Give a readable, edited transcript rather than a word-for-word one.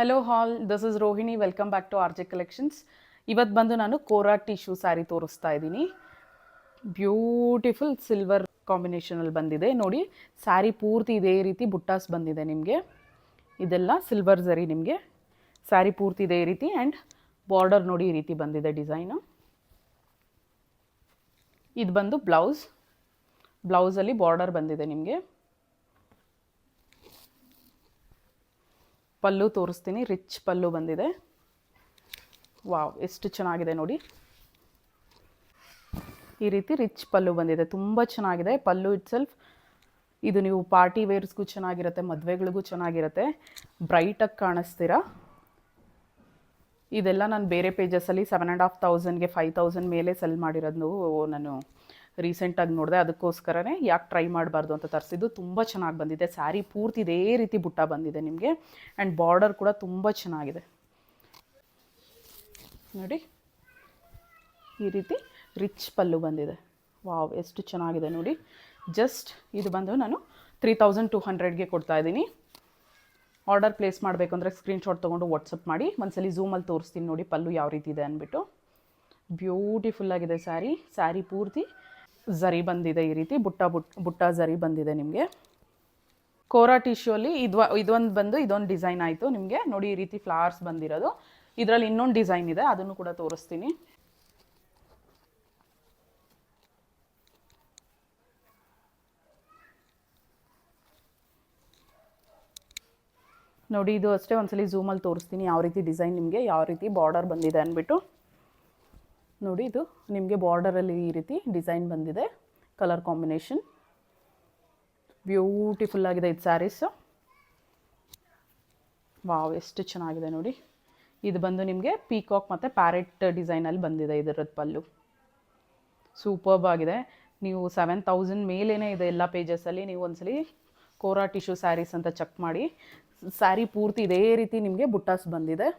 Hello all, this is Rohini. Welcome back to R J collections. ಇವತ್ತು ಬಂದು ನಾನು ಕೋರಾ tissue sari ತೋರಿಸ್ತಾ ಇದ್ದೀನಿ. ಬ್ಯೂಟಿಫುಲ್ ಸಿಲ್ವರ್ ಕಾಂಬಿನೇಷನಲ್ಲಿ ಬಂದಿದೆ ನೋಡಿ. ಸ್ಯಾರಿ ಪೂರ್ತಿ ಇದೇ ರೀತಿ ಬುಟ್ಟಾಸ್ ಬಂದಿದೆ ನಿಮಗೆ. ಇದೆಲ್ಲ ಸಿಲ್ವರ್ ಝರಿ ನಿಮಗೆ. ಸ್ಯಾರಿ ಪೂರ್ತಿ ಇದೇ ರೀತಿ ಆ್ಯಂಡ್ ಬಾರ್ಡರ್ ನೋಡಿ ಈ ರೀತಿ ಬಂದಿದೆ ಡಿಸೈನು. ಇದು ಬಂದು ಬ್ಲೌಸಲ್ಲಿ ಬಾರ್ಡರ್ ಬಂದಿದೆ ನಿಮಗೆ. ಪಲ್ಲು ತೋರಿಸ್ತೀನಿ. ರಿಚ್ ಪಲ್ಲು ಬಂದಿದೆ. ವಾವ್, ಎಷ್ಟು ಚೆನ್ನಾಗಿದೆ ನೋಡಿ. ಈ ರೀತಿ ರಿಚ್ ಪಲ್ಲು ಬಂದಿದೆ, ತುಂಬ ಚೆನ್ನಾಗಿದೆ ಪಲ್ಲು ಇಟ್ಸೆಲ್ಫ್. ಇದು ನೀವು ಪಾರ್ಟಿ ವೇರ್ಸ್ಗೂ ಚೆನ್ನಾಗಿರುತ್ತೆ, ಮದುವೆಗಳಿಗೂ ಚೆನ್ನಾಗಿರುತ್ತೆ, ಬ್ರೈಟಾಗಿ ಕಾಣಿಸ್ತೀರಾ. ಇದೆಲ್ಲ ನಾನು ಬೇರೆ ಪೇಜಸಲ್ಲಿ 7,500ಗೆ 5,000 ಮೇಲೆ ಸೆಲ್ ಮಾಡಿರೋದು ನಾನು ರೀಸೆಂಟಾಗಿ ನೋಡಿದೆ. ಅದಕ್ಕೋಸ್ಕರನೇ ಯಾಕೆ ಟ್ರೈ ಮಾಡಬಾರ್ದು ಅಂತ ತರಿಸಿದ್ದು. ತುಂಬ ಚೆನ್ನಾಗಿ ಬಂದಿದೆ. ಸ್ಯಾರಿ ಪೂರ್ತಿ ಇದೇ ರೀತಿ ಬುಟ್ಟ ಬಂದಿದೆ ನಿಮಗೆ ಆ್ಯಂಡ್ ಬಾರ್ಡರ್ ಕೂಡ ತುಂಬ ಚೆನ್ನಾಗಿದೆ ನೋಡಿ. ಈ ರೀತಿ ರಿಚ್ ಪಲ್ಲು ಬಂದಿದೆ. ವಾವ್, ಎಷ್ಟು ಚೆನ್ನಾಗಿದೆ ನೋಡಿ. ಜಸ್ಟ್ ಇದು ಬಂದು ನಾನು 3,200ಗೆ ಕೊಡ್ತಾಯಿದ್ದೀನಿ. ಆರ್ಡರ್ ಪ್ಲೇಸ್ ಮಾಡಬೇಕು ಅಂದರೆ ಸ್ಕ್ರೀನ್ಶಾಟ್ ತೊಗೊಂಡು ವಾಟ್ಸಪ್ ಮಾಡಿ. ಒಂದ್ಸಲಿ ಝೂಮಲ್ಲಿ ತೋರಿಸ್ತೀನಿ ನೋಡಿ ಪಲ್ಲು ಯಾವ ರೀತಿ ಇದೆ ಅಂದ್ಬಿಟ್ಟು. ಬ್ಯೂಟಿಫುಲ್ಲಾಗಿದೆ ಸ್ಯಾರಿ. ಸ್ಯಾರಿ ಪೂರ್ತಿ ಝರಿ ಬಂದಿದೆ, ಈ ರೀತಿ ಬುಟ್ಟ ಝರಿ ಬಂದಿದೆ ನಿಮಗೆ. ಕೋರಾ ಟಿಶ್ಯೂ ಅಲ್ಲಿ ಇದೊಂದು ಡಿಸೈನ್ ಆಯಿತು ನಿಮಗೆ ನೋಡಿ. ಈ ರೀತಿ ಫ್ಲವರ್ಸ್ ಬಂದಿರೋದು. ಇದರಲ್ಲಿ ಇನ್ನೊಂದು ಡಿಸೈನ್ ಇದೆ, ಅದನ್ನು ಕೂಡ ತೋರಿಸ್ತೀನಿ. ನೋಡಿ, ಇದು ಅಷ್ಟೇ ಒಂದ್ಸಲಿ ಝೂಮಲ್ಲಿ ತೋರಿಸ್ತೀನಿ ಯಾವ ರೀತಿ ಡಿಸೈನ್ ನಿಮಗೆ, ಯಾವ ರೀತಿ ಬಾರ್ಡರ್ ಬಂದಿದೆ ಅಂದ್ಬಿಟ್ಟು. ನೋಡಿ, ಇದು ನಿಮಗೆ ಬಾರ್ಡರಲ್ಲಿ ಈ ರೀತಿ ಡಿಸೈನ್ ಬಂದಿದೆ, ಕಲರ್ ಕಾಂಬಿನೇಷನ್. ಬ್ಯೂಟಿಫುಲ್ಲಾಗಿದೆ ಇದು ಸ್ಯಾರೀಸು. ವಾವ್, ಎಷ್ಟು ಚೆನ್ನಾಗಿದೆ ನೋಡಿ. ಇದು ಬಂದು ನಿಮಗೆ ಪೀಕಾಕ್ ಮತ್ತು ಪ್ಯಾರೆಟ್ ಡಿಸೈನಲ್ಲಿ ಬಂದಿದೆ ಇದರದ್ದು ಪಲ್ಲು. ಸೂಪರ್ಬ್ ಆಗಿದೆ. ನೀವು 7,000 ಮೇಲೇ ಇದೆ ಎಲ್ಲ ಪೇಜಸಲ್ಲಿ. ನೀವು ಒಂದ್ಸಲಿ ಕೋರಾ ಟಿಶ್ಯೂ ಸ್ಯಾರೀಸ್ ಅಂತ ಚೆಕ್ ಮಾಡಿ. ಸ್ಯಾರಿ ಪೂರ್ತಿ ಇದೇ ರೀತಿ ನಿಮಗೆ ಬುಟ್ಟಾಸ್ ಬಂದಿದೆ.